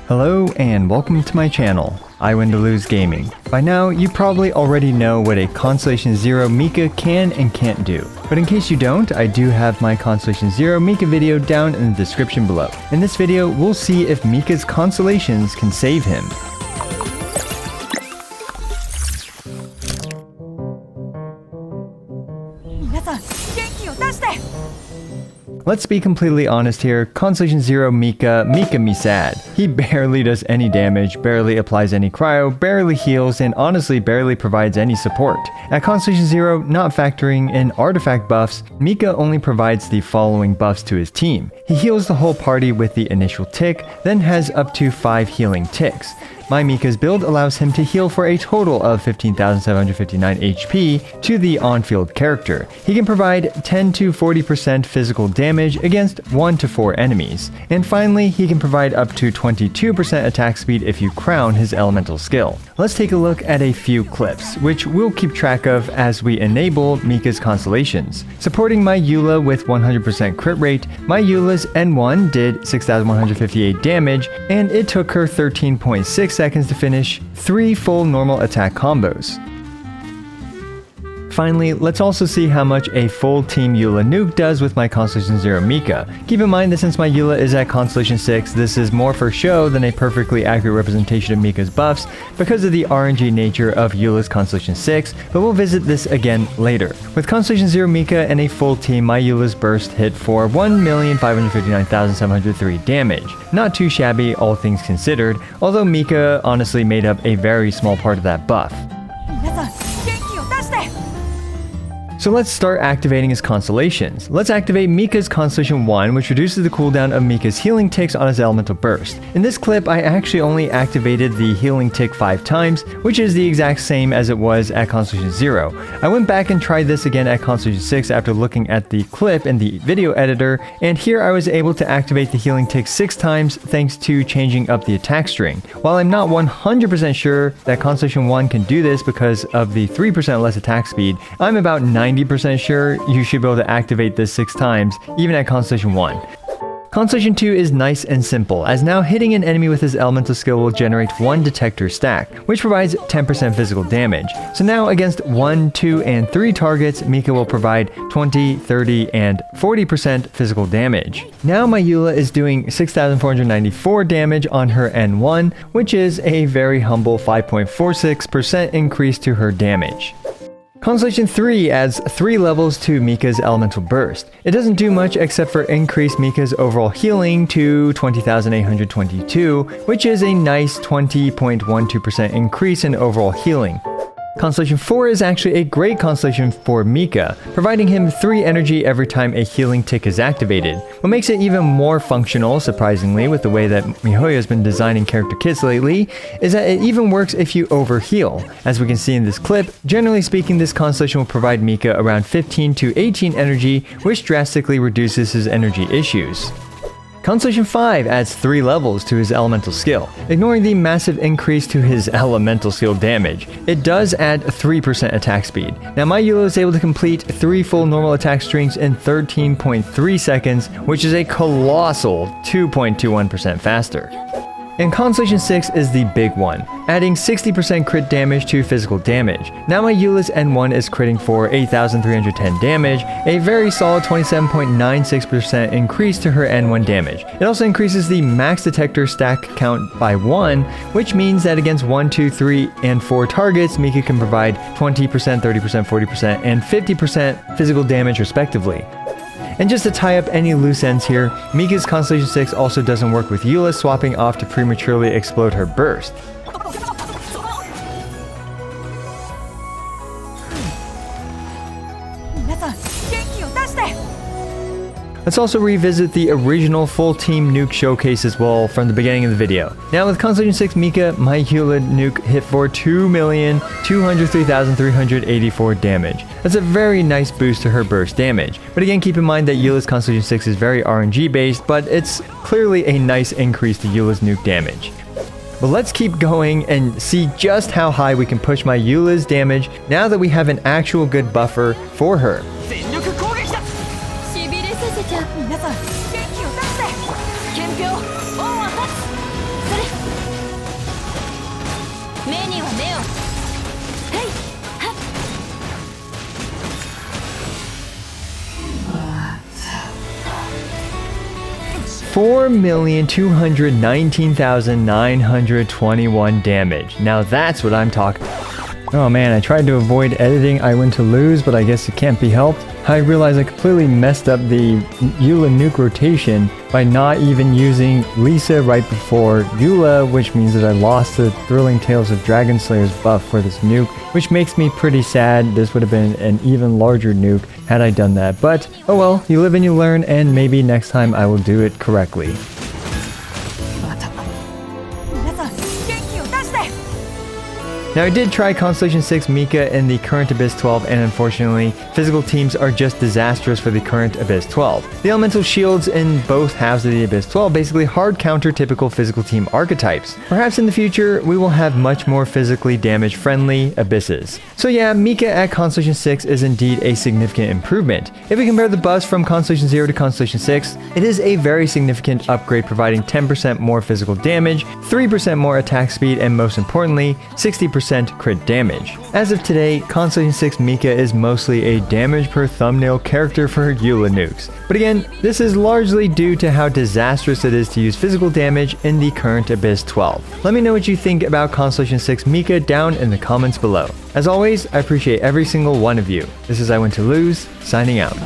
Hello and welcome to my channel, I Win to Lose Gaming. By now, you probably already know what a Constellations 0 Mika can and can't do. But in case you don't, I do have my Constellations 0 Mika video down in the description below. In this video, we'll see if Mika's Constellations can save him. Let's be completely honest here, Constellation 0 Mika me sad. He barely does any damage, barely applies any cryo, barely heals, and honestly barely provides any support. At Constellation 0, not factoring in artifact buffs, Mika only provides the following buffs to his team. He heals the whole party with the initial tick, then has up to 5 healing ticks. My Mika's build allows him to heal for a total of 15,759 HP to the on-field character. He can provide 10 to 40% physical damage against 1 to 4 enemies. And finally, he can provide up to 22% attack speed if you crown his elemental skill. Let's take a look at a few clips, which we'll keep track of as we enable Mika's Constellations. Supporting my Eula with 100% crit rate, my Eula's N1 did 6,158 damage, and it took her 13.6 seconds to finish 3 full normal attack combos. Finally, let's also see how much a full Team Eula nuke does with my Constellation 0 Mika. Keep in mind that since my Eula is at Constellation 6, this is more for show than a perfectly accurate representation of Mika's buffs because of the RNG nature of Eula's Constellation 6, but we'll visit this again later. With Constellation 0 Mika and a full team, my Eula's burst hit for 1,559,703 damage. Not too shabby, all things considered, although Mika honestly made up a very small part of that buff. So let's start activating his constellations. Let's activate Mika's Constellation 1, which reduces the cooldown of Mika's healing ticks on his elemental burst. In this clip, I actually only activated the healing tick 5 times, which is the exact same as it was at Constellation 0. I went back and tried this again at Constellation 6 after looking at the clip in the video editor, and here I was able to activate the healing tick 6 times thanks to changing up the attack string. While I'm not 100% sure that Constellation 1 can do this because of the 3% less attack speed, I'm about 90% sure you should be able to activate this 6 times, even at Constellation 1. Constellation 2 is nice and simple, as now hitting an enemy with his elemental skill will generate 1 detector stack, which provides 10% physical damage. So now against 1, 2, and 3 targets, Mika will provide 20, 30, and 40% physical damage. Now my Eula is doing 6,494 damage on her N1, which is a very humble 5.46% increase to her damage. Constellation 3 adds 3 levels to Mika's elemental burst. It doesn't do much except for increase Mika's overall healing to 20,822, which is a nice 20.12% increase in overall healing. Constellation 4 is actually a great constellation for Mika, providing him 3 energy every time a healing tick is activated. What makes it even more functional, surprisingly, with the way that MiHoYo has been designing character kits lately, is that it even works if you overheal. As we can see in this clip, generally speaking, this constellation will provide Mika around 15 to 18 energy, which drastically reduces his energy issues. Constellation 5 adds 3 levels to his elemental skill. Ignoring the massive increase to his elemental skill damage, it does add 3% attack speed. Now my Eula is able to complete 3 full normal attack strings in 13.3 seconds, which is a colossal 2.21% faster. And Constellation 6 is the big one, adding 60% crit damage to physical damage. Now my Eula's N1 is critting for 8,310 damage, a very solid 27.96% increase to her N1 damage. It also increases the max detector stack count by 1, which means that against 1, 2, 3, and 4 targets, Mika can provide 20%, 30%, 40%, and 50% physical damage respectively. And just to tie up any loose ends here, Mika's Constellation 6 also doesn't work with Eula swapping off to prematurely explode her burst. Let's also revisit the original full team Nuke Showcase as well from the beginning of the video. Now with Constellation 6 Mika, my Eula nuke hit for 2,203,384 damage. That's a very nice boost to her burst damage. But again, keep in mind that Eula's Constellation 6 is very RNG based, but it's clearly a nice increase to Eula's nuke damage. But let's keep going and see just how high we can push my Eula's damage now that we have an actual good buffer for her. 4,219,921 damage. Now that's what I'm talking. Oh man, I tried to avoid editing I went to lose, but I guess it can't be helped. I realized I completely messed up the Eula nuke rotation by not even using Lisa right before Eula, which means that I lost the Thrilling Tales of Dragon Slayer's buff for this nuke, which makes me pretty sad. This would have been an even larger nuke had I done that. But, oh well, you live and you learn, and maybe next time I will do it correctly. Now I did try Constellation 6 Mika in the current Abyss 12, and unfortunately, physical teams are just disastrous for the current Abyss 12. The elemental shields in both halves of the Abyss 12 basically hard counter typical physical team archetypes. Perhaps in the future, we will have much more physically damage friendly Abysses. So yeah, Mika at Constellation 6 is indeed a significant improvement. If we compare the buffs from Constellation 0 to Constellation 6, it is a very significant upgrade, providing 10% more physical damage, 3% more attack speed, and most importantly, 60% crit damage. As of today, Constellation 6 Mika is mostly a damage per thumbnail character for Eula nukes. But again, this is largely due to how disastrous it is to use physical damage in the current Abyss 12. Let me know what you think about Constellation 6 Mika down in the comments below. As always, I appreciate every single one of you. This is I Went to Lose, signing out.